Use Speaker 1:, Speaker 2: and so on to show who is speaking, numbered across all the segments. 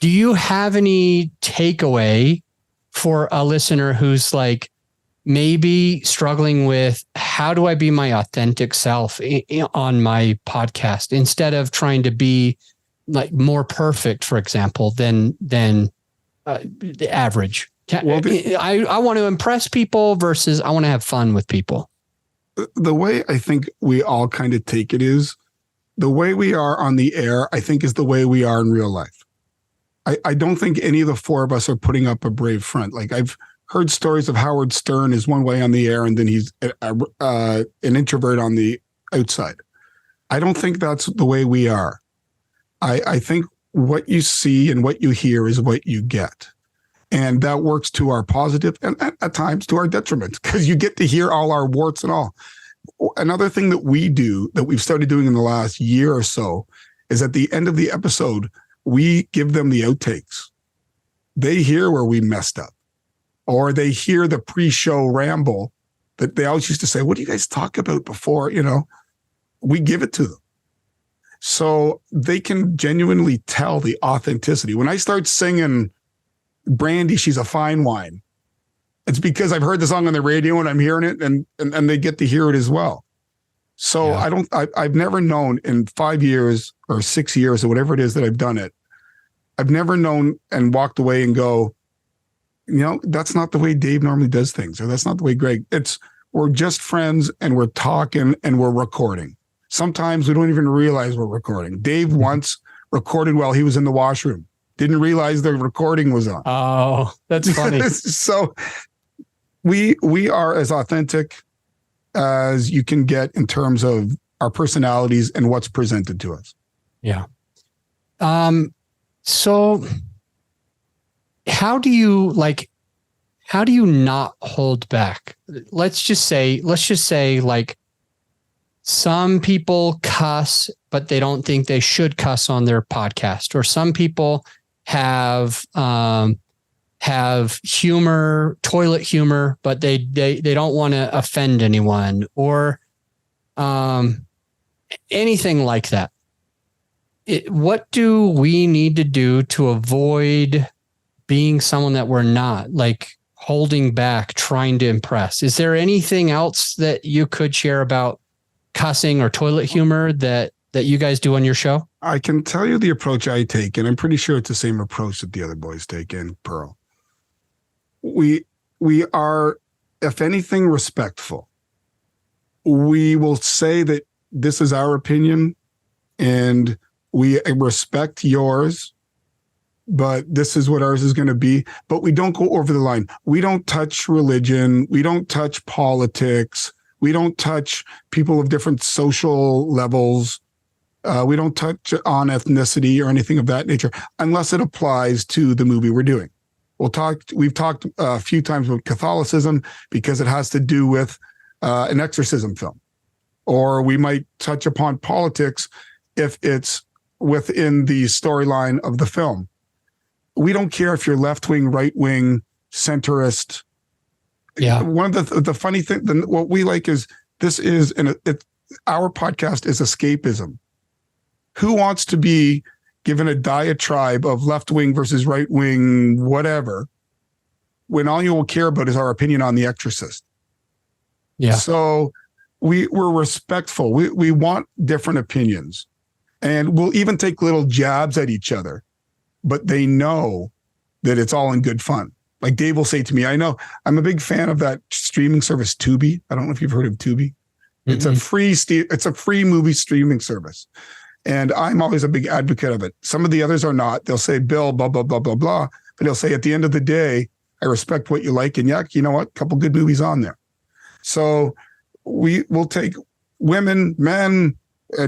Speaker 1: Do you have any takeaway for a listener who's like maybe struggling with how do I be my authentic self on my podcast instead of trying to be like more perfect, for example, than the average? I want to impress people versus I want to have fun with people.
Speaker 2: The way I think we all kind of take it is the way we are on the air, I think, is the way we are in real life. I don't think any of the four of us are putting up a brave front. Like I've heard stories of Howard Stern is one way on the air and then he's an introvert on the outside. I don't think that's the way we are. I think what you see and what you hear is what you get. And that works to our positive and at times to our detriment because you get to hear all our warts and all. Another thing that we do that we've started doing in the last year or so is at the end of the episode, we give them the outtakes. They hear where we messed up or they hear the pre-show ramble that they always used to say, what do you guys talk about before? You know, we give it to them. So they can genuinely tell the authenticity. When I start singing Brandy, She's a Fine Wine, it's because I've heard the song on the radio and I'm hearing it and they get to hear it as well. So yeah. I've never known in 5 years or 6 years or whatever it is that I've done it, I've never known and walked away and go, you know, that's not the way Dave normally does things, or that's not the way Greg. We're just friends and we're talking and we're recording. Sometimes we don't even realize we're recording. Dave once recorded while he was in the washroom. Didn't realize the recording was on.
Speaker 1: Oh, that's funny.
Speaker 2: So we are as authentic as you can get in terms of our personalities and what's presented to us.
Speaker 1: Yeah. So how do you not hold back? Let's just say like some people cuss, but they don't think they should cuss on their podcast, or some people have humor, toilet humor, but they don't want to offend anyone, or anything like that. What do we need to do to avoid being someone that we're not, like holding back, trying to impress? Is there anything else that you could share about cussing or toilet humor that you guys do on your show?
Speaker 2: I can tell you the approach I take, and I'm pretty sure it's the same approach that the other boys take in Pearl. We are, if anything, respectful. We will say that this is our opinion and we respect yours, but this is what ours is going to be. But we don't go over the line. We don't touch religion. We don't touch politics. We don't touch people of different social levels. We don't touch on ethnicity or anything of that nature unless it applies to the movie we're doing. We've talked a few times about Catholicism because it has to do with an exorcism film. Or we might touch upon politics if it's within the storyline of the film. We don't care if you're left-wing, right-wing, centrist.
Speaker 1: Yeah.
Speaker 2: One of the funny thing, what we like is our podcast is escapism. Who wants to be given a diatribe of left-wing versus right-wing, whatever, when all you will care about is our opinion on The Exorcist?
Speaker 1: Yeah.
Speaker 2: So we're respectful. We want different opinions, and we'll even take little jabs at each other, but they know that it's all in good fun. Like Dave will say to me, I know I'm a big fan of that streaming service, Tubi. I don't know if you've heard of Tubi. Mm-hmm. It's a free movie streaming service. And I'm always a big advocate of it. Some of the others are not. They'll say, Bill, blah, blah, blah, blah, blah. But they'll say, at the end of the day, I respect what you like. And yeah, you know what? A couple good movies on there. So we will take women, men,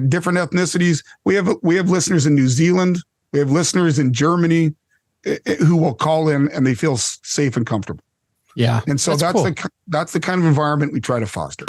Speaker 2: different ethnicities. We have listeners in New Zealand. We have listeners in Germany who will call in and they feel safe and comfortable.
Speaker 1: Yeah.
Speaker 2: And so that's cool. That's the kind of environment we try to foster.